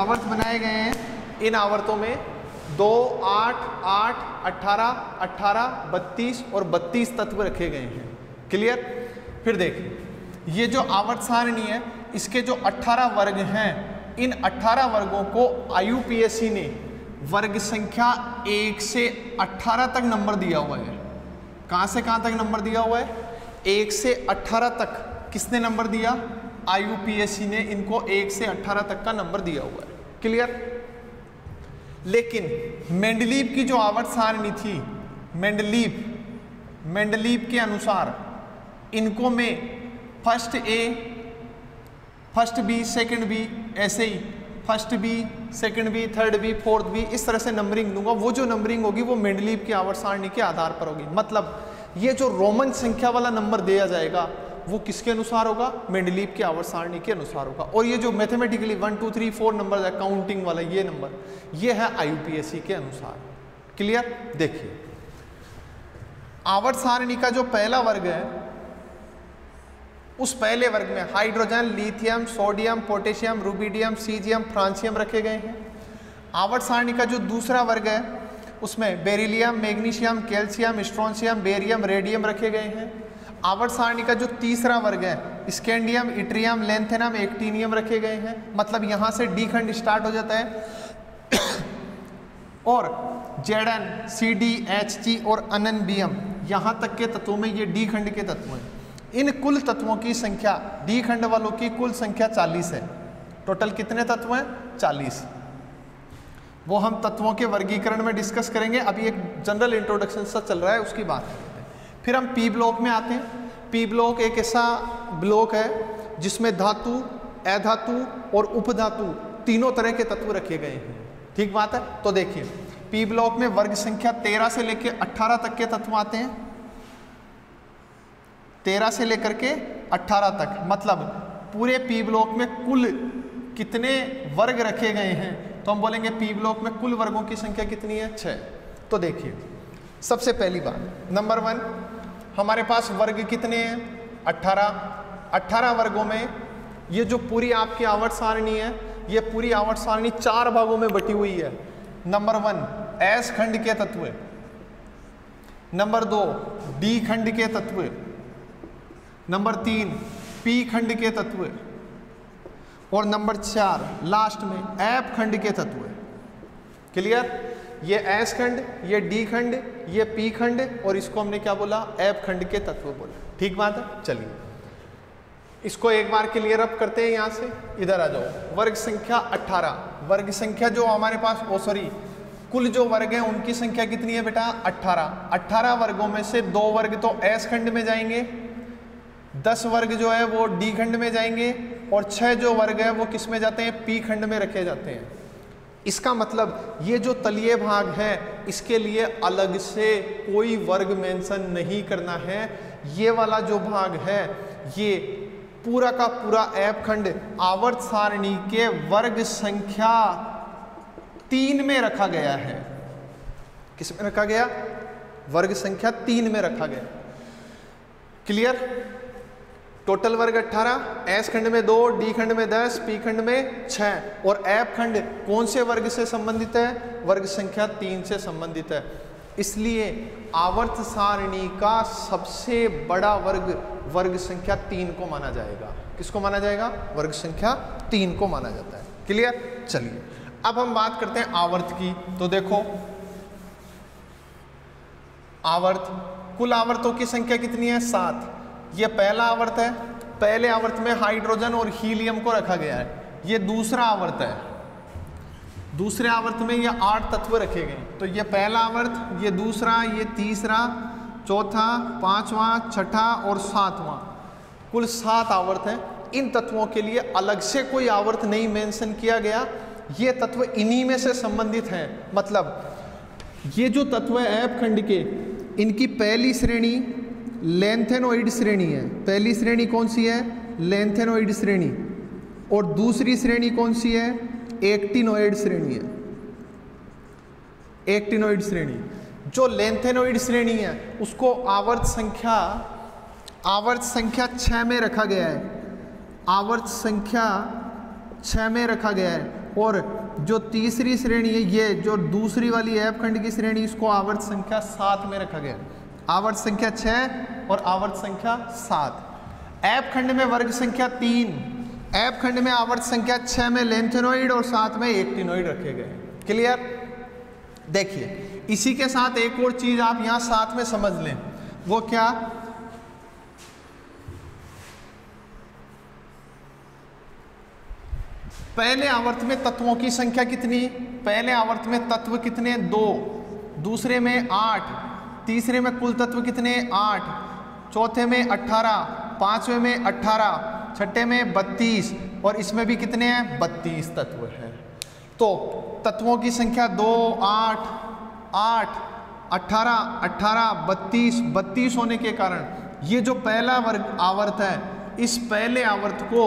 आवर्त बनाए गए हैं, इन आवर्तों में 2, 8, 8, 18, 18, 32 और 32 तत्व रखे गए हैं। क्लियर? फिर देखिए, ये जो आवर्त सारणी है, इसके जो 18 वर्ग हैं, इन 18 वर्गों को IUPAC ने वर्ग संख्या 1 से 18 तक नंबर दिया हुआ है। कहाँ से कहाँ तक नंबर दिया हुआ है? 1 से 18 तक किसने नंबर दिया? IUPAC ने इनको 1 से 18 तक का नंबर दिया हुआ है। क्लियर? लेकिन मेंडलीव की जो आवर्त सारणी थी, मेंडलीव के अनुसार इनको मैं first A, first B, second B, ऐसे ही first B, second B, third B, fourth B, इस तरह से नंबरिंग दूंगा। वो जो नंबरिंग होगी वो मेंडलीव की आवर्त सारणी के आधार पर होगी। मतलब ये जो रोमन संख्या वाला नंबर दिया जाएगा वो किसके अनुसार होगा? मेंडलीव की आवर्त सारणी के अनुसार होगा। और ये जो मैथमेटिकली 1, 2, 3, 4 नंबर है, काउंटिंग वाला ये नंबर, ये है IUPAC के अनुसार। क्लियर? देखिए, आवर्त सारणी का जो पहला वर्ग है, उस पहले वर्ग में hydrogen, lithium, sodium, potassium, rubidium, caesium, francium रखे गए हैं। आवर्त सारणी का जो दूसरा वर्ग है, उसमें beryllium, magnesium, calcium, strontium, barium, radium रखे गए हैं। आवर्त सारणी का जो तीसरा वर्ग है, स्कैंडियम, इट्रियम, लैंथेनम, एक्टिनियम रखे गए हैं। मतलब यहाँ से डी खंड स्टार्ट हो जाता है और Zn, Cd, Hg और अननबियम, यहाँ तक के तत्वों में ये डी खंड के तत्व हैं। इन कुल तत्वों की संख्या, डी खंड वालों की कुल संख्या 40 है। टोटल कितने तत्व हैं? 40। वो हम तत्वों के वर्गीकरण में डिस्कस करेंगे। अभी एक जनरल इंट्रोडक्शन सा चल रहा है, उसकी बात करते हैं। फिर हम पी ब्लॉक में आते हैं। पी ब्लॉक एक ऐसा ब्लॉक है जिसमें धातु, अधातु और उपधातु तीनों तरह के तत्व रखे गए हैं। ठीक बात है? तो देखिए, पी ब्लॉक में वर्ग संख्या 13 से लेकर 18 तक के तत्व आते हैं। 13 से लेकर के 18 तक, मतलब पूरे पी ब्लॉक में कुल कितने वर्ग रखे गए हैं? तो हम बोलेंगे पी ब्लॉक में कुल वर्गों की संख्या कितनी है? 6। तो देखिए, सबसे पहली बात, नंबर 1, हमारे पास वर्ग कितने हैं? 18। 18 वर्गों में ये जो पूरी आपकी आवर्त सारणी है, ये पूरी आवर्त सारणी 4 भागों में बटी हुई है। नंबर 1, एस खंड के तत्व। नंबर 2, डी खंड के तत्व। नंबर 3, पी खंड के तत्व। और नंबर 4 लास्ट में एफ खंड के तत्व। क्लियर? ये एस खंड, ये डी खंड, ये पी खंड और इसको हमने क्या बोला? एफ खंड के तत्व बोला। ठीक बात है? चलिए इसको एक बार क्लियर अप करते हैं। यहाँ से इधर आ जाओ। वर्ग संख्या 18, वर्ग संख्या जो हमारे पास, कुल जो वर्ग हैं उनकी संख्या कितनी है बेटा? 18। 18 वर्गों में से 2 वर्ग तो एस खंड में जाएंगे, 10 वर्ग जो है वो डी खंड में जाएंगे और 6 जो वर्ग है वो किस में जाते हैं? पी खंड में रखे जाते हैं। इसका मतलब ये जो तलीय भाग है, इसके लिए अलग से कोई वर्ग मेंशन नहीं करना है। ये वाला जो भाग है, ये पूरा का पूरा एफ खंड आवर्त सारणी के वर्ग संख्या 3 में रखा गया है। किस में रखा गया? वर्ग संख्या 3 में रखा गया। क्लियर? टोटल वर्ग 18, एस खंड में 2, डी खंड में 10, पी खंड में 6 और एफ खंड कौन से वर्ग से संबंधित है? वर्ग संख्या 3 से संबंधित है। इसलिए आवर्त सारणी का सबसे बड़ा वर्ग वर्ग संख्या 3 को माना जाएगा। किसको माना जाएगा? वर्ग संख्या 3 को माना जाता है। क्लियर? चलिए अब हम बात करते हैं आवर्त की। तो देखो, आवर्त, कुल आवर्तों की संख्या कितनी है? 7। ये पहला आवर्त है। पहले आवर्त में हाइड्रोजन और हीलियम को रखा गया है। ये दूसरा आवर्त है। दूसरे आवर्त में ये 8 तत्व रखे गए। तो ये पहला आवर्त, ये दूसरा, ये तीसरा, चौथा, 5वां, छठा और 7वां, कुल 7 आवर्त हैं। इन तत्वों के लिए अलग से कोई आवर्त नहीं मेंशन किया गया। ये तत्व इन्हीं में से संबंधित हैं। मतलब ये जो तत्व है एफ खंड के, इनकी पहली श्रेणी लेंथेनोइड श्रेणी है। पहली श्रेणी कौन सी है? लेंथेनोइड श्रेणी। और दूसरी श्रेणी कौन सी है? एक्टिनोइड श्रेणी है। एक्टिनोइड श्रेणी। जो लेंथेनोइड श्रेणी है उसको आवर्त संख्या 6 में रखा गया है। आवर्त संख्या 6 में रखा गया है। और जो तीसरी श्रेणी है, ये जो दूसरी वाली ऐप खंड की श्रेणी, इसको आवर्त संख्या 7 में रखा गया। आवर्त संख्या 6 और आवर्त संख्या 7। ऐप खंड में वर्ग संख्या 3, ऐप खंड में आवर्त संख्या 6 में लेंथेनोइड और 7 में एक्टिनोइड रखे गए हैं। क्लियर? देखिए इसी के साथ एक और चीज आप यहां साथ में समझ लें, वो क्या? पहले आवर्त में तत्वों की संख्या कितनी? पहले आवर्त में तत्व कितने? 2, दूसरे में 8, तीसरे में कुल तत्व कितने? 8, चौथे में 18, पांचवें में 18, छठे में 32 और इसमें भी कितने हैं? 32 तत्व है। तो तत्वों की संख्या 2, 8, 8, 18, 18, 32, 32 होने के कारण ये जो पहला वर्ग आवर्त है, इस पहले आवर्त को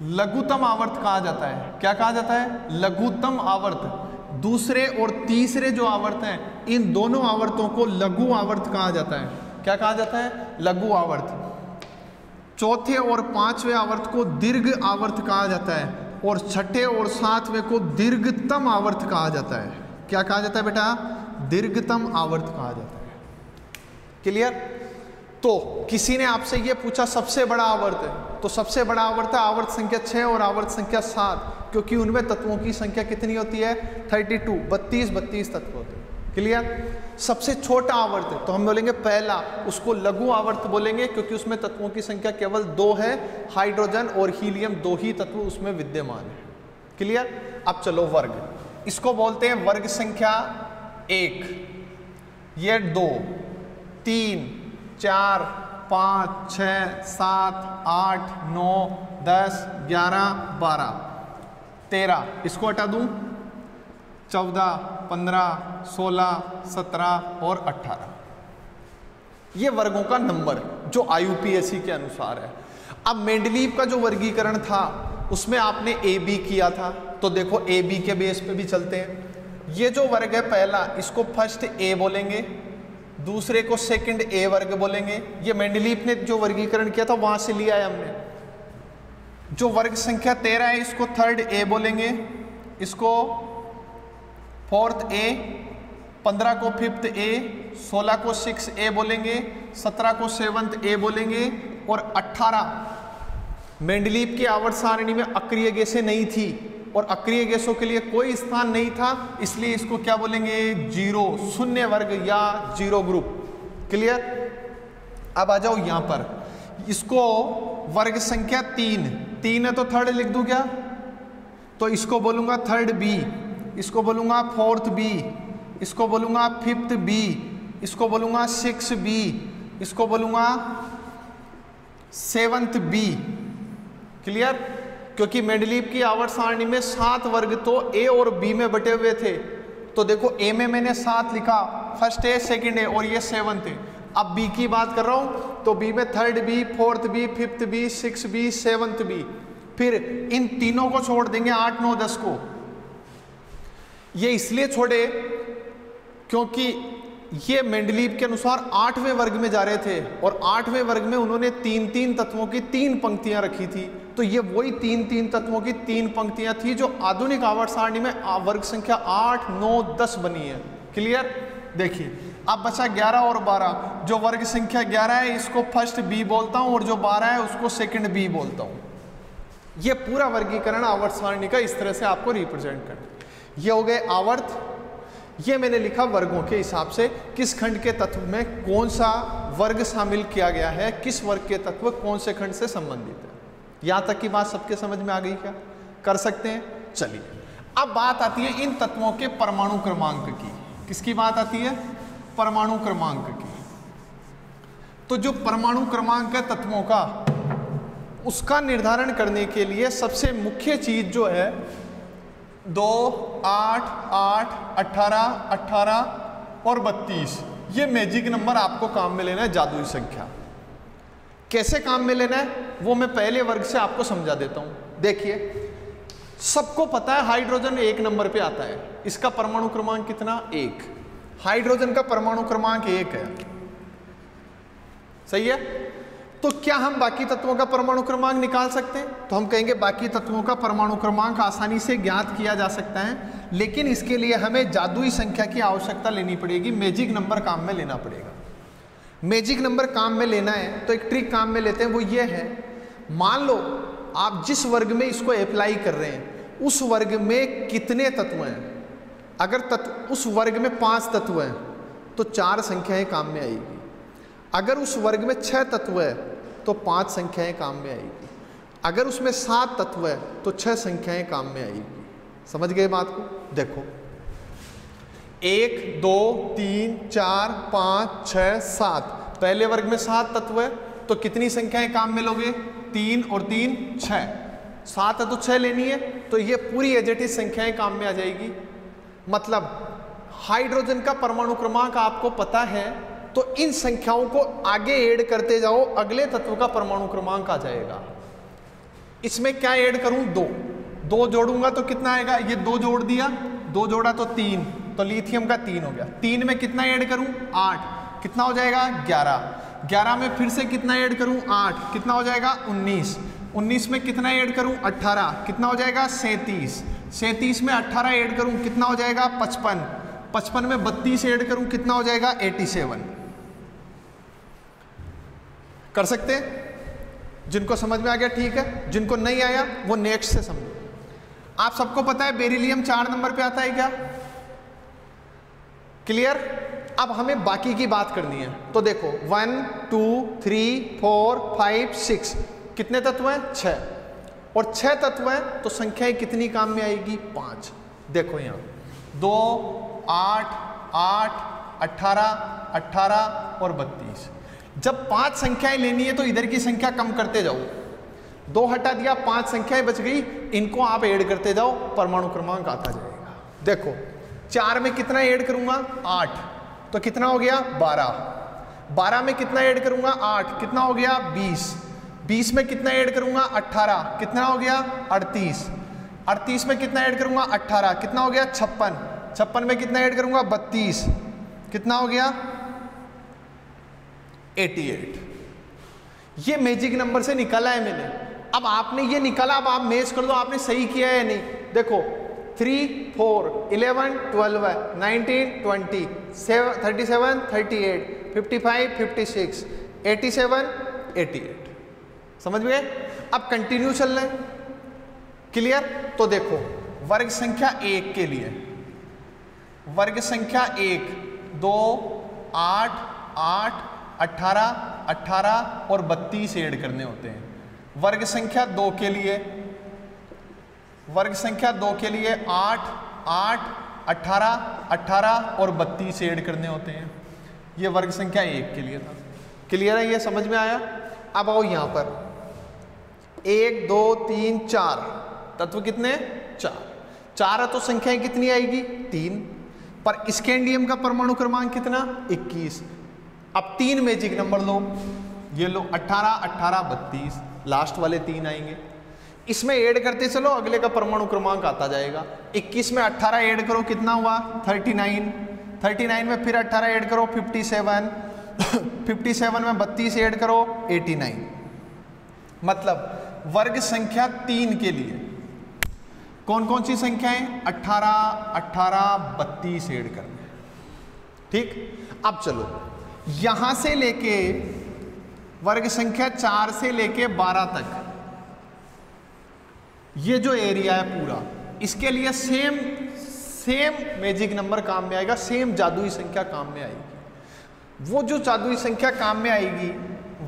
लघुत्तम आवर्त कहा जाता है। क्या कहा जाता है? लघुत्तम आवर्त। दूसरे और तीसरे जो आवर्त हैं, इन दोनों आवर्तों को लघु आवर्त कहा जाता है। क्या कहा जाता है? लघु आवर्त। चौथे और पांचवें आवर्त को दीर्घ आवर्त कहा जाता है और छठे और सातवें को दीर्घतम आवर्त कहा जाता है। क्या कहा जाता है बेटा? दीर्घतम आवर्त कहा जाता है। क्लियर? तो किसी ने आपसे ये पूछा सबसे बड़ा आवर्त है, तो सबसे बड़ा आवर्त है आवर्त संख्या 6 और आवर्त संख्या 7, क्योंकि उनमें तत्वों की संख्या कितनी होती है? 32, 32 तत्व होते हैं। क्लियर? सबसे छोटा आवर्त है तो हम बोलेंगे पहला, उसको लघु आवर्त बोलेंगे क्योंकि उसमें तत्वों की संख्या केवल 2 है, हाइड्रोजन और हीलियम 2 ही तत्व उसमें विद्यमान है। क्लियर? अब चलो वर्ग, इसको बोलते हैं वर्ग संख्या 1, ये 2, 3, 4, 5, 6, 7, 8, 9, 10, 11, 12, 13, इसको हटा दूं, 14, 15, 16, 17 और 18। ये वर्गों का नंबर जो IUPAC के अनुसार है। अब मेंडलीव का जो वर्गीकरण था उसमें आपने AB किया था, तो देखो AB के बेस पे भी चलते हैं। ये जो वर्ग है पहला, इसको फर्स्ट A बोलेंगे, दूसरे को सेकंड A वर्ग बोलेंगे। ये मेंडलीव ने जो वर्गीकरण किया था वहां से लिया है हमने। जो वर्ग संख्या 13 है इसको थर्ड A बोलेंगे, इसको फोर्थ A, 15 को फिफ्थ A, 16 को 6A बोलेंगे, 17 को 7th A बोलेंगे और 18 मेंडलीव की आवर्त सारणी में अक्रिय गैसें नहीं थी और अक्रिय गैसों के लिए कोई स्थान नहीं था, इसलिए इसको क्या बोलेंगे? 0, शून्य वर्ग या 0 ग्रुप। क्लियर? अब आ जाओ यहां पर, इसको वर्ग संख्या 3 है तो थर्ड लिख दूं क्या? तो इसको बोलूंगा थर्ड B, इसको बोलूंगा फोर्थ B, इसको बोलूंगा फिफ्थ B, इसको बोलूंगा 6B, इसको बोलूंगा 7th B। क्लियर? क्योंकि मेंडलीव की आवर्त सारणी में 7 वर्ग तो A और B में बटे हुए थे, तो देखो A में मैंने 7 लिखा, फर्स्ट A, सेकंड A और ये 7th है। अब B की बात कर रहा हूं तो B में third B, fourth B, fifth B, 6B, 7th B। फिर इन तीनों को छोड़ देंगे 8, 9, 10 को। ये इसलिए छोड़े क्योंकि ये मेंडलीव के अनुसार 8वें वर्ग में जा रहे थे और 8वें वर्ग में उन्होंने 3 तत्वों की 3 पंक्तियां रखी थी, तो ये वही 3 तत्वों की 3 पंक्तियां थी जो आधुनिक आवर्त सारणी में वर्ग संख्या 8, 9, 10 बनी है। क्लियर? देखिए अब बचा 11 और 12। जो वर्ग संख्या 11 है इसको फर्स्ट B बोलता हूं और जो 12 है उसको सेकंड B बोलता हूं। ये पूरा वर्गीकरण आवर्त सारणी का इस तरह से आपको रिप्रेजेंट करना। ये हो गए आवर्त। ये मैंने लिखा वर्गों के हिसाब से किस खंड के तत्व में कौन सा वर्ग शामिल किया गया है, किस वर्ग के तत्व कौन से खंड से संबंधित है। यहां तक की बात सबके समझ में आ गई? क्या कर सकते हैं? चलिए अब बात आती है इन तत्वों के परमाणु क्रमांक की। किसकी बात आती है? परमाणु क्रमांक की। तो जो परमाणु क्रमांक है तत्वों का, उसका निर्धारण करने के लिए सबसे मुख्य चीज जो है 2, 8, 8, 18, 18 और 32, ये मैजिक नंबर आपको काम में लेना है, जादुई संख्या। कैसे काम में लेना है वो मैं पहले वर्ग से आपको समझा देता हूं। देखिए सबको पता है हाइड्रोजन 1 नंबर पे आता है, इसका परमाणु क्रमांक कितना? 1। हाइड्रोजन का परमाणु क्रमांक 1 है, सही है। तो क्या हम बाकी तत्वों का परमाणु क्रमांक निकाल सकते हैं? तो हम कहेंगे बाकी तत्वों का परमाणु क्रमांक आसानी से ज्ञात किया जा सकता है, लेकिन इसके लिए हमें जादुई संख्या की आवश्यकता लेनी पड़ेगी, मैजिक नंबर काम में लेना पड़ेगा। मैजिक नंबर काम में लेना है तो एक ट्रिक काम में लेते हैं, वो ये है, मान लो आप जिस वर्ग में इसको अप्लाई कर रहे हैं उस वर्ग में कितने तत्व हैं। अगर तत्व उस वर्ग में 5 तत्व हैं तो 4 संख्याएं काम में आएगी। अगर उस वर्ग में 6 तत्व है तो 5 संख्याएं काम में आएगी। अगर उसमें 7 तत्व है तो 6 संख्याएं काम में आएगी। समझ गए बात को? देखो 1 2 3 4 5 6 7, पहले वर्ग में 7 तत्व है तो कितनी संख्याएं काम में लोगे? 3 और 3 6, 7 है तो 6 लेनी है, तो ये पूरी एज इट इज संख्याएं काम में आ जाएगी। मतलब हाइड्रोजन का परमाणु क्रमांक आपको पता है तो इन संख्याओं को आगे ऐड करते जाओ, अगले तत्व का परमाणु क्रमांक आ जाएगा। इसमें क्या ऐड करूं? 2 जोड़ूंगा तो कितना आएगा? ये 2 जोड़ दिया, 2 जोड़ा तो 3, तो लिथियम का 3 हो गया। 3 में कितना ऐड करूं? 8, कितना हो जाएगा? 11। 11 में फिर से कितना ऐड करूं? 8, कितना हो जाएगा? 19। 19 में कितना ऐड करूं? 18, कितना हो जाएगा? 37। 37 में 18 ऐड करूं, कितना हो जाएगा? 55। 55 में 32 ऐड करूं, कितना हो जाएगा? 87। कर सकते हैं? जिनको समझ में आ गया ठीक है, जिनको नहीं आया वो नेक्स्ट से समझो। आप सबको पता है बेरिलियम 4 नंबर पे आता है क्या? क्लियर? अब हमें बाकी की बात करनी है। तो देखो 1 2 3 4 5 6, कितने तत्व हैं? 6, और 6 तत्व हैं तो संख्याएं कितनी काम में आएगी? 5। देखो यहाँ 2 8 8 18 18 और 32। जब 5 संख्याएं लेनी है तो इधर की संख्या कम करते जाओ। 2 हटा दिया, 5 संख्याएं बच गई, इनको आप ऐड करते जाओ, परमाणु क्रमांक आता जाएगा। देखो 4 में कितना ऐड करूंगा? 8, तो कितना हो गया? 12। 12 में कितना ऐड करूंगा? 8, कितना हो गया? 20। 20 में कितना ऐड करूंगा? 18, कितना हो गया? 38। 38 में कितना ऐड करूंगा? 18, कितना हो गया? 56। 56 में कितना ऐड करूंगा? 32, कितना हो गया? 88। ये मैजिक नंबर से निकाला है मैंने। अब आपने ये निकाला, अब आप मैच कर दो आपने सही किया है या नहीं। देखो 3 4 11 12 19 20 37 38 55 56 87 88। समझ गए? अब कंटिन्यू चल रहे हैं। क्लियर? तो देखो वर्ग संख्या 1 के लिए, वर्ग संख्या 1 2 8 8 18 18 और 32 ऐड करने होते हैं। वर्ग संख्या 2 के लिए, वर्ग संख्या 2 के लिए 8 8 18 18 और 32 ऐड करने होते हैं। ये वर्ग संख्या 1 के लिए था। क्लियर है? ये समझ में आया? अब आओ यहाँ पर 1 2 3 4 तत्व कितने? 4 है तो संख्याएं कितनी आएगी? 3। पर स्कैंडियम का परमाणु क्रमांक कितना? 21। अब 3 मैजिक नंबर लो, ये लो 18 18 32, लास्ट वाले 3 आएंगे। इसमें ऐड करते चलो, अगले का परमाणु क्रमांक आता जाएगा। 21 में 18 ऐड करो, कितना हुआ? 39। 39 में फिर 18 ऐड करो, 57। 57 में 32 ऐड करो, 89। मतलब वर्ग संख्या 3 के लिए कौन कौन सी संख्याएं? 18 18 32 ऐड करना है। ठीक? अब चलो यहां से लेके वर्ग संख्या 4 से लेके 12 तक ये जो एरिया है पूरा, इसके लिए सेम मैजिक नंबर काम में आएगा, सेम जादुई संख्या काम में आएगी। वो जो जादुई संख्या काम में आएगी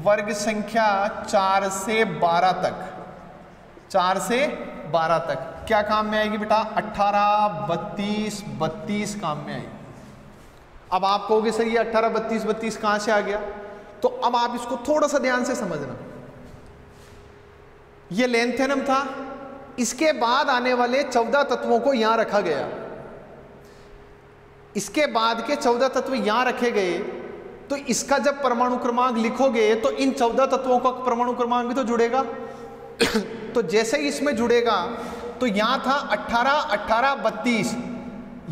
वर्ग संख्या 4 से 12 तक, 4 से 12 तक क्या काम में आएगी बेटा? 18 32 32 काम में आएगी। अब आप कहोगे सर ये 18 32 32 कहां से आ गया? तो अब आप इसको थोड़ा सा ध्यान से समझना। ये लेंथेनम था, इसके बाद आने वाले 14 तत्वों को यहां रखा गया। इसके बाद के 14 तत्व यहां रखे गए, तो इसका जब परमाणु क्रमांक लिखोगे तो इन 14 तत्वों का परमाणु क्रमांक भी तो जुड़ेगा। तो जैसे ही इसमें जुड़ेगा तो यहां था 18 18 32,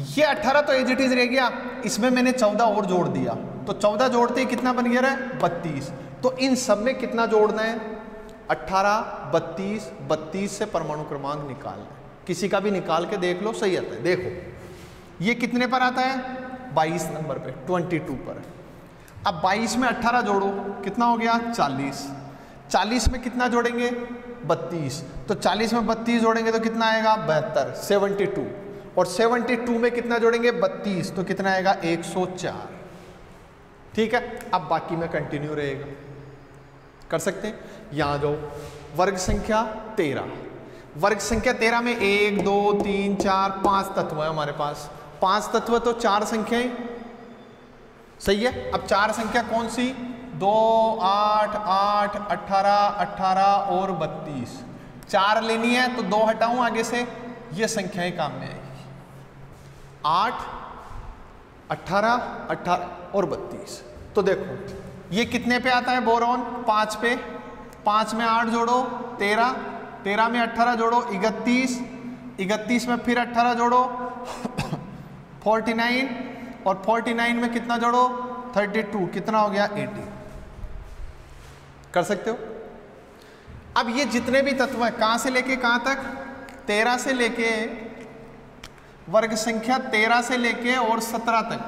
ये 18 तो एज इट इज रह गया, इसमें मैंने 14 और जोड़ दिया, तो 14 जोड़ते ही कितना बन गया? 32। तो इन सब में कितना जोड़ना है? 18, 32, 32 से परमाणु क्रमांक निकालना है। किसी का भी निकाल के देख लो, सही आता है। देखो ये कितने पर आता है? 22 नंबर पे, 22 पर। अब 22 में 18 जोड़ो, कितना हो गया? 40। 40 में कितना जोड़ेंगे? 32। तो 40 में 32 जोड़ेंगे तो कितना आएगा? 72, 72। और 72 में कितना जोड़ेंगे? 32, तो कितना आएगा? 104। ठीक है, अब बाकी में कंटिन्यू रहेगा, कर सकते हैं। यहां जाओ, वर्ग संख्या 13। वर्ग संख्या 13 में 1, 2, 3, 4, 5 तत्व है हमारे पास। 5 तत्व तो 4 संख्याएं, सही है। अब 4 संख्या कौन सी? 2, 8, 8, 18, 18 और 32। 4 लेनी है तो 2 हटाऊं आगे से, ये संख्याएं काम में आएगी। 8, 18, 18 और 32। तो देखो ये कितने पे आता है बोरॉन? 5 पे। 5 में 8 जोड़ो 13, 13 में 18 जोड़ो 31, 31 में फिर 18 जोड़ो 49, और 49 में कितना जोड़ो? 32, कितना हो गया? 80। कर सकते हो। अब ये जितने भी तत्व हैं, कहां से लेके कहां तक? 13 से लेके, वर्ग संख्या 13 से लेके और 17 तक,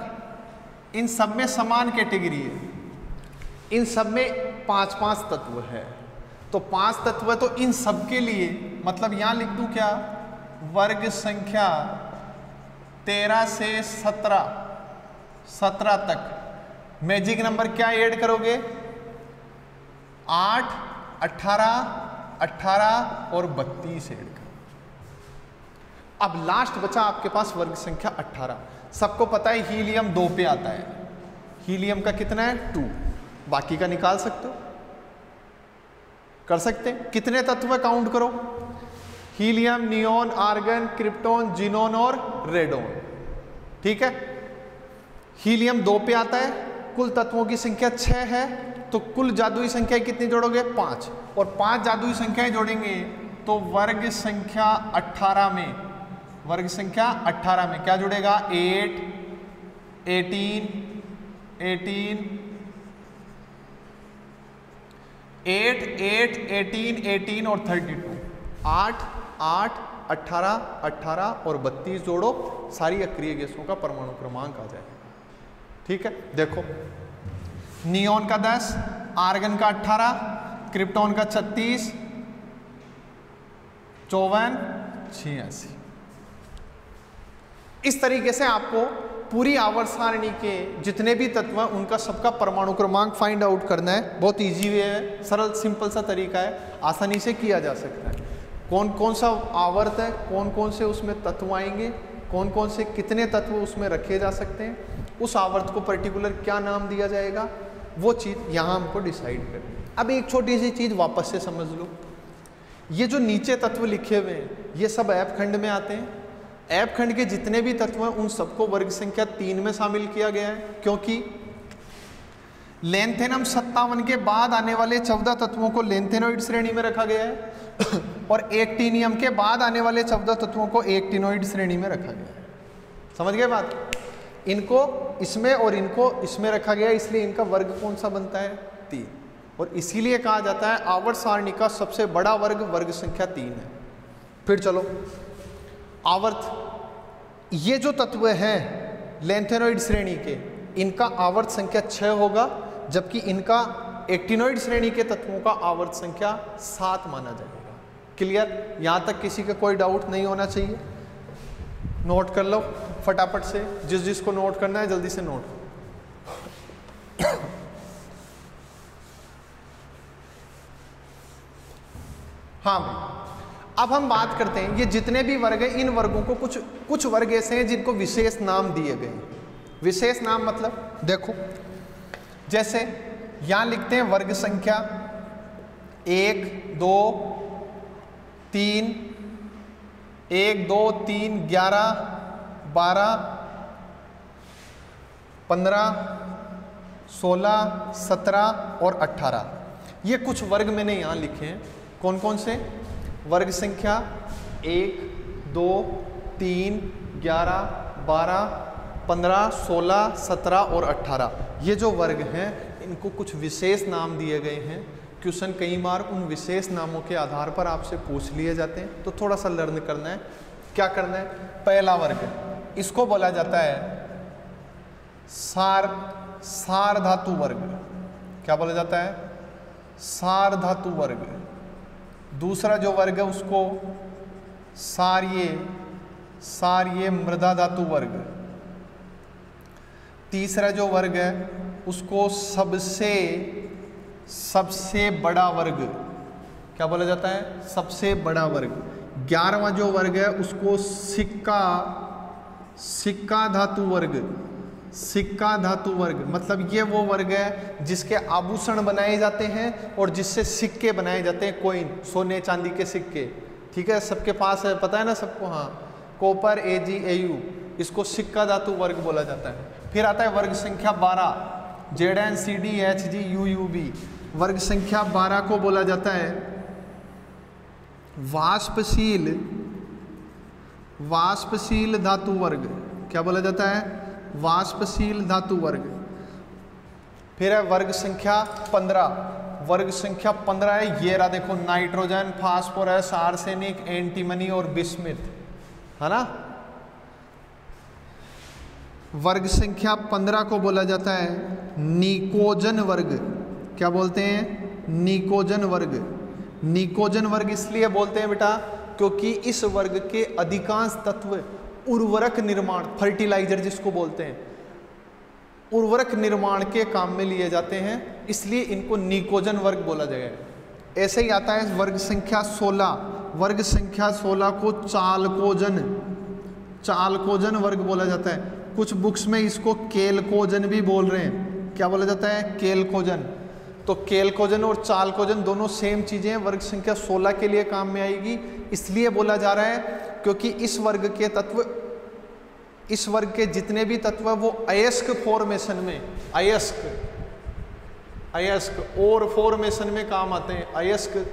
इन सब में समान कैटेगरी है। इन सब में 5-5 तत्व है। तो 5 तत्व है, तो इन सब के लिए मतलब यहां लिख दूं क्या? वर्ग संख्या 13 से 17 तक मैजिक नंबर क्या ऐड करोगे? 8, 18, 18 और 32 ऐड करो। अब लास्ट बचा आपके पास वर्ग संख्या 18। सबको पता है हीलियम 2 पे आता है। हीलियम का कितना है? 2। बाकी का निकाल सकते हो, कर सकते हैं। कितने तत्व काउंट करो? Helium, neon, argon, krypton, xenon और रेडोन। ठीक है, हीलियम 2 पे आता है। कुल तत्वों की संख्या 6 है, तो कुल जादुई संख्या कितनी जोड़ोगे? 5। और 5 जादुई संख्याएं जोड़ेंगे तो वर्ग संख्या 18 में, वर्ग संख्या 18 में क्या जुड़ेगा? 8, 18, 18, 8, 8, 18, 18 और 32। 8, 8, 18, 18 और 32 जोड़ो, सारी अक्रिय गैसों का परमाणु क्रमांक आ जाएगा। ठीक है, देखो नियोन का 10, आर्गन का 18, क्रिप्टॉन का 36, 54, 86। इस तरीके से आपको पूरी आवर्त सारणी के जितने भी तत्व हैं उनका सबका परमाणु क्रमांक फाइंड आउट करना है। बहुत इजी वे है, सरल सिंपल सा तरीका है, आसानी से किया जा सकता है। कौन कौन सा आवर्त है, कौन कौन से उसमें तत्व आएंगे, कौन कौन से कितने तत्व उसमें रखे जा सकते हैं, उस आवर्त को पर्टिकुलर क्या नाम दिया जाएगा, वो चीज़ यहाँ हमको डिसाइड करनी है। अब एक छोटी सी चीज़ वापस से समझ लो, ये जो नीचे तत्व लिखे हुए हैं ये सब ऐप खंड में आते हैं। ऐप खंड के जितने भी तत्व हैं उन सबको वर्ग संख्या 3 में शामिल किया गया है, क्योंकि लेंथेनम 57 के बाद आने वाले 14 तत्वों को लेंथेनोइड श्रेणी में रखा गया है और एक्टिनियम के बाद आने वाले 14 तत्वों को एक्टिनोइड श्रेणी में रखा गया है। समझ गए बात? इनको इसमें और इनको इसमें रखा गया, इसलिए इनका वर्ग कौन सा बनता है? 3। और इसीलिए कहा जाता है आवर्त सारणी का सबसे बड़ा वर्ग वर्ग संख्या 3 है। फिर चलो आवर्त, ये जो तत्व हैं लेंथेनोइड श्रेणी के, इनका आवर्त संख्या 6 होगा, जबकि इनका एक्टिनोइड श्रेणी के तत्वों का आवर्त संख्या 7 माना जाएगा। क्लियर? यहाँ तक किसी का कोई डाउट नहीं होना चाहिए। नोट कर लो फटाफट से, जिस जिसको नोट करना है जल्दी से नोट करो। हाँ भाई, अब हम बात करते हैं ये जितने भी वर्ग हैं, इन वर्गों को कुछ वर्ग ऐसे हैं जिनको विशेष नाम दिए गए हैं। विशेष नाम मतलब देखो, जैसे यहां लिखते हैं वर्ग संख्या 1, 2, 3, 1, 2, 3, 11, 12, 15, 16, 17 और 18। ये कुछ वर्ग मैंने यहाँ लिखे हैं। कौन कौन से? वर्ग संख्या 1, 2, 3, 11, 12, 15, 16, 17 और 18। ये जो वर्ग हैं इनको कुछ विशेष नाम दिए गए हैं। क्वेश्चन कई बार उन विशेष नामों के आधार पर आपसे पूछ लिए जाते हैं, तो थोड़ा सा लर्न करना है। क्या करना है? पहला वर्ग, इसको बोला जाता है सार धातु वर्ग। क्या बोला जाता है? सार धातु वर्ग। दूसरा जो वर्ग है उसको सार्य मृदा धातु वर्ग। तीसरा जो वर्ग है उसको सबसे बड़ा वर्ग। क्या बोला जाता है? सबसे बड़ा वर्ग। 11वां जो वर्ग है उसको सिक्का धातु वर्ग। सिक्का धातु वर्ग मतलब ये वो वर्ग है जिसके आभूषण बनाए जाते हैं और जिससे सिक्के बनाए जाते हैं, कॉइन, सोने चांदी के सिक्के। ठीक है, सबके पास है, पता है ना सबको। हाँ, कॉपर AgAu, इसको सिक्का धातु वर्ग बोला जाता है। फिर आता है वर्ग संख्या 12, ZnCdHgUub। वर्ग संख्या 12 को बोला जाता है वाष्पशील धातु वर्ग। क्या बोला जाता है? वाष्पशील धातु वर्ग। फिर है वर्ग संख्या 15। वर्ग संख्या 15 है, ये रहा देखो, नाइट्रोजन, फास्फोरस, आर्सेनिक, एंटीमनी और बिस्मिथ, है ना। वर्ग संख्या 15 को बोला जाता है निकोजन वर्ग। क्या बोलते हैं? निकोजन वर्ग। निकोजन वर्ग इसलिए बोलते हैं बेटा क्योंकि इस वर्ग के अधिकांश तत्व उर्वरक निर्माण, फर्टिलाइजर जिसको बोलते हैं, उर्वरक निर्माण के काम में लिए जाते हैं, इसलिए इनको निकोजन वर्ग बोला जाएगा। ऐसे ही आता है वर्ग संख्या 16। वर्ग संख्या 16 को चालकोजन वर्ग बोला जाता है। कुछ बुक्स में इसको केलकोजन भी बोल रहे हैं। क्या बोला जाता है? केलकोजन। तो केलकोजन और चालकोजन दोनों सेम चीजें हैं, वर्ग संख्या 16 के लिए काम में आएगी। इसलिए बोला जा रहा है क्योंकि इस वर्ग के जितने भी तत्व वो अयस्क फॉर्मेशन में, अयस्क और फॉर्मेशन में काम आते हैं। अयस्क